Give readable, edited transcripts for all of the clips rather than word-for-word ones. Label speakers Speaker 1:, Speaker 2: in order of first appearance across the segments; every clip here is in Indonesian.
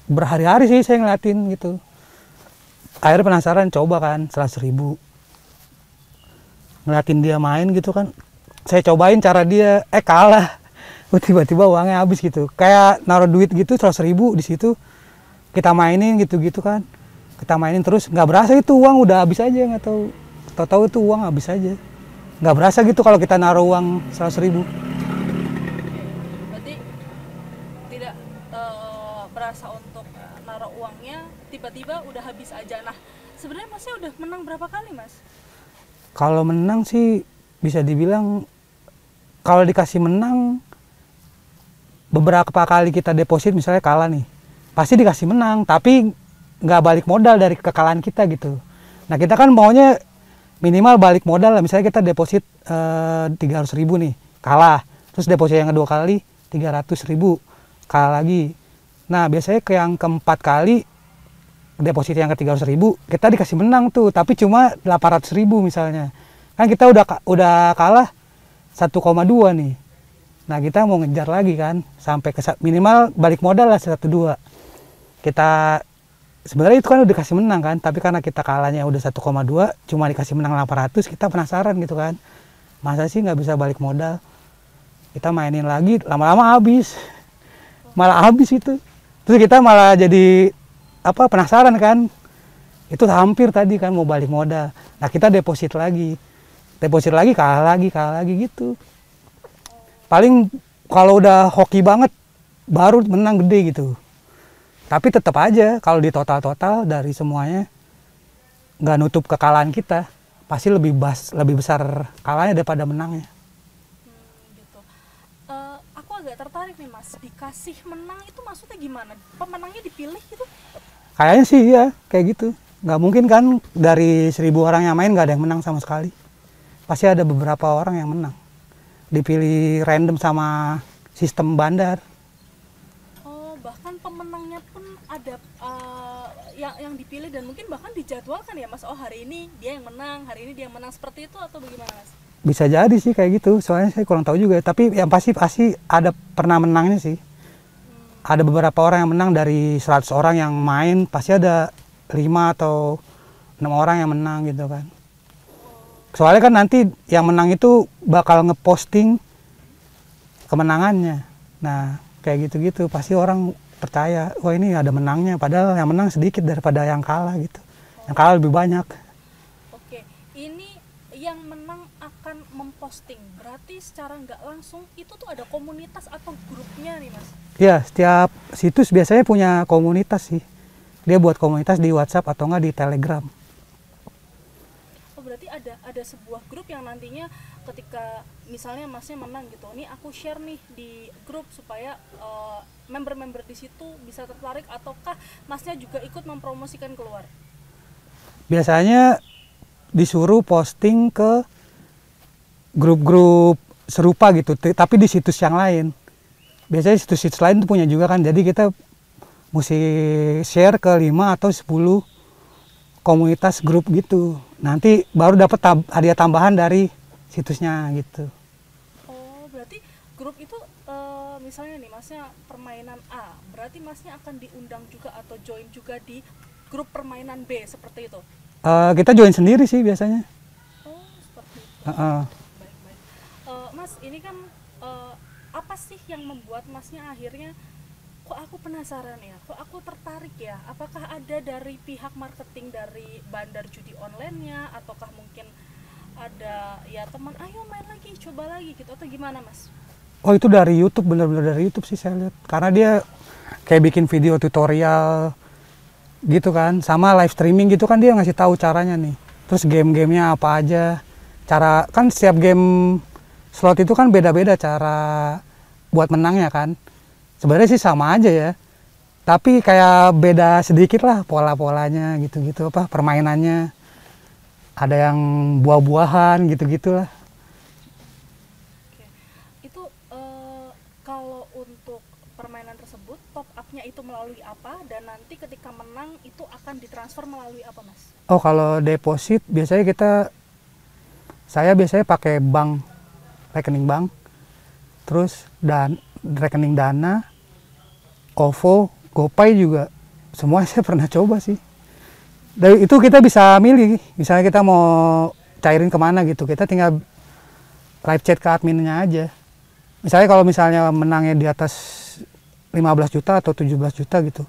Speaker 1: Berhari-hari sih saya ngeliatin gitu. Akhirnya penasaran, coba kan 100.000. Ngeliatin dia main gitu kan. Saya cobain cara dia, kalah. Tiba-tiba uangnya habis gitu. Kayak naruh duit gitu 100.000 di situ. Kita mainin gitu-gitu kan. Kita mainin terus, nggak berasa itu uang udah habis aja, nggak tahu. Tahu-tahu itu uang habis aja. Nggak berasa gitu kalau kita naruh uang 100.000.
Speaker 2: Berarti tidak berasa untuk naruh uangnya, tiba-tiba udah habis aja. Nah, sebenarnya Masnya udah menang berapa kali, Mas?
Speaker 1: Kalau menang sih bisa dibilang, kalau dikasih menang beberapa kali kita deposit misalnya kalah nih, pasti dikasih menang, tapi nggak balik modal dari kekalahan kita gitu. Nah kita kan maunya minimal balik modal lah, misalnya kita deposit 300.000 nih, kalah, terus deposit yang kedua kali 300.000, kalah lagi. Nah biasanya ke yang keempat kali deposit yang ke 300.000 kita dikasih menang tuh, tapi cuma 800.000 misalnya, kan kita udah kalah 1,2 nih. Nah kita mau ngejar lagi kan sampai ke minimal balik modal lah 1,2. Kita sebenarnya itu kan udah dikasih menang kan, tapi karena kita kalahnya udah 1,2 cuma dikasih menang 800, kita penasaran gitu kan, masa sih nggak bisa balik modal. Kita mainin lagi, lama-lama habis, malah habis itu. Terus kita malah jadi penasaran kan, itu hampir tadi kan mau balik modal. Nah kita deposit lagi kalah lagi gitu. Paling kalau udah hoki banget baru menang gede gitu. Tapi tetap aja kalau di total dari semuanya nggak nutup kekalahan kita. Pasti lebih besar kalahnya daripada menangnya.
Speaker 2: Gitu. Aku agak tertarik nih, Mas. Dikasih menang itu maksudnya gimana? Pemenangnya dipilih gitu?
Speaker 1: Kayaknya sih ya kayak gitu. Nggak mungkin kan dari 1.000 orang yang main nggak ada yang menang sama sekali. Pasti ada beberapa orang yang menang. Dipilih random sama sistem bandar.
Speaker 2: Oh, bahkan pemenangnya pun ada yang dipilih dan mungkin bahkan dijadwalkan ya, Mas. Oh, hari ini dia yang menang, hari ini dia yang menang, seperti itu atau bagaimana, Mas?
Speaker 1: Bisa jadi sih kayak gitu, soalnya saya kurang tahu juga. Tapi yang pasti ada pernah menangnya sih. Ada beberapa orang yang menang dari 100 orang yang main, pasti ada 5 atau 6 orang yang menang gitu kan. Soalnya kan nanti yang menang itu bakal ngeposting kemenangannya. Nah kayak gitu-gitu pasti orang percaya, wah ini ada menangnya, padahal yang menang sedikit daripada yang kalah gitu. Yang kalah lebih banyak.
Speaker 2: Oke, ini yang menang akan memposting, berarti secara nggak langsung itu tuh ada komunitas atau grupnya nih, Mas?
Speaker 1: Ya, setiap situs biasanya punya komunitas sih. Dia buat komunitas di WhatsApp atau enggak di Telegram.
Speaker 2: Oh, berarti ada sebuah grup yang nantinya ketika misalnya Masnya menang gitu, ini aku share nih di grup supaya member-member di situ bisa tertarik, ataukah Masnya juga ikut mempromosikan keluar?
Speaker 1: Biasanya disuruh posting ke grup-grup serupa gitu, tapi di situs yang lain. Biasanya situs-situs lain tuh punya juga kan, jadi kita mesti share ke 5 atau 10 komunitas grup gitu. Nanti baru dapat hadiah tambahan dari situsnya gitu.
Speaker 2: Oh, berarti grup itu misalnya nih Masnya permainan A, berarti Masnya akan diundang juga atau join juga di grup permainan B seperti itu?
Speaker 1: Kita join sendiri sih biasanya.
Speaker 2: Oh, seperti itu.
Speaker 1: Baik.
Speaker 2: Baik. Mas, ini kan apa sih yang membuat Masnya akhirnya kok aku penasaran ya, kok aku tertarik ya? Apakah ada dari pihak marketing dari bandar judi online-nya, ataukah mungkin ada ya teman, ayo main lagi, coba lagi gitu, atau gimana, Mas?
Speaker 1: Oh itu dari YouTube, bener-bener dari YouTube sih saya lihat. Karena dia kayak bikin video tutorial gitu kan, sama live streaming gitu kan, dia ngasih tahu caranya nih. Terus game-gamenya apa aja, cara kan setiap game slot itu kan beda-beda cara buat menangnya kan. Sebenarnya sih sama aja ya, tapi kayak beda sedikit lah pola-polanya gitu-gitu, permainannya. Ada yang buah-buahan gitu-gitulah.
Speaker 2: Oke. Itu kalau untuk permainan tersebut top up-nya itu melalui apa, dan nanti ketika menang itu akan ditransfer melalui apa, Mas?
Speaker 1: Oh kalau deposit biasanya saya biasanya pakai bank, rekening bank, terus dan rekening Dana, OVO, GoPay juga semua saya pernah coba sih. Dari itu kita bisa milih, misalnya kita mau cairin kemana gitu, kita tinggal live chat ke adminnya aja. Misalnya kalau misalnya menangnya di atas 15 juta atau 17 juta gitu,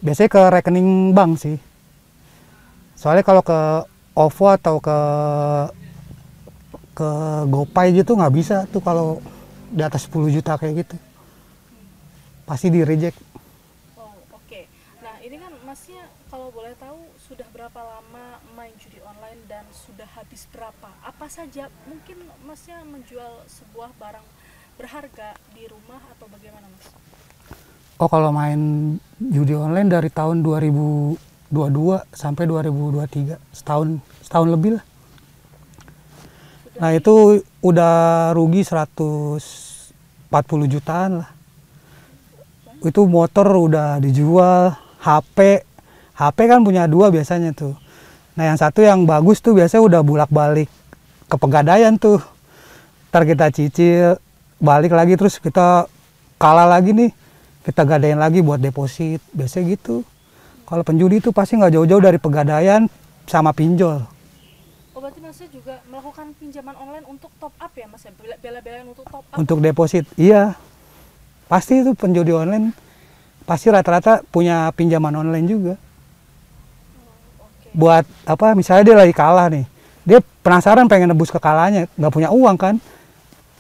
Speaker 1: biasanya ke rekening bank sih. Soalnya kalau ke OVO atau ke GoPay gitu nggak bisa tuh kalau di atas 10 juta kayak gitu. Pasti di reject.
Speaker 2: Oh, oke. Nah, ini kan Masnya kalau boleh tahu sudah berapa lama main judi online dan sudah habis berapa? Apa saja? Mungkin Masnya menjual sebuah barang berharga di rumah atau bagaimana, Mas?
Speaker 1: Oh, kalau main judi online dari tahun 2022 sampai 2023, setahun lebih lah. Nah, itu udah rugi 140 jutaan lah. Itu motor udah dijual, HP kan punya dua biasanya tuh. Nah, yang satu yang bagus tuh biasanya udah bolak-balik ke Pegadaian tuh. Ntar kita cicil, balik lagi terus kita kalah lagi nih, kita gadain lagi buat deposit, biasanya gitu. Kalau penjudi itu pasti nggak jauh-jauh dari Pegadaian sama pinjol.
Speaker 2: Oh, berarti Masnya juga melakukan pinjaman online untuk top up ya, Mas? Ya? Bela-belain untuk top up?
Speaker 1: Untuk deposit, iya. Pasti itu penjudi online, pasti rata-rata punya pinjaman online juga.
Speaker 2: Oke.
Speaker 1: Buat apa, misalnya dia lagi kalah nih. Dia penasaran pengen nebus kekalahannya, nggak punya uang kan.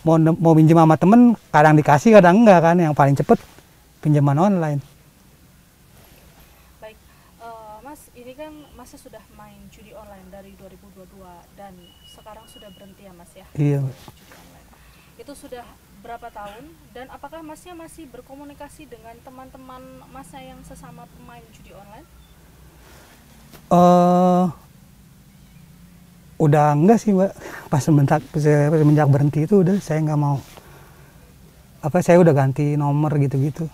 Speaker 1: Mau pinjam sama temen, kadang dikasih, kadang enggak kan. Yang paling cepet pinjaman online.
Speaker 2: Baik, Mas, ini kan Masnya sudah main judi online dari 2022 dan sekarang sudah berhenti ya, Mas ya?
Speaker 1: Iya.
Speaker 2: Judi online. Itu sudah berapa tahun dan apakah Masnya masih berkomunikasi dengan teman-teman Masnya yang sesama pemain judi online?
Speaker 1: Udah enggak sih, Mbak. Pas semenjak berhenti itu udah saya nggak mau. Saya udah ganti nomor gitu-gitu.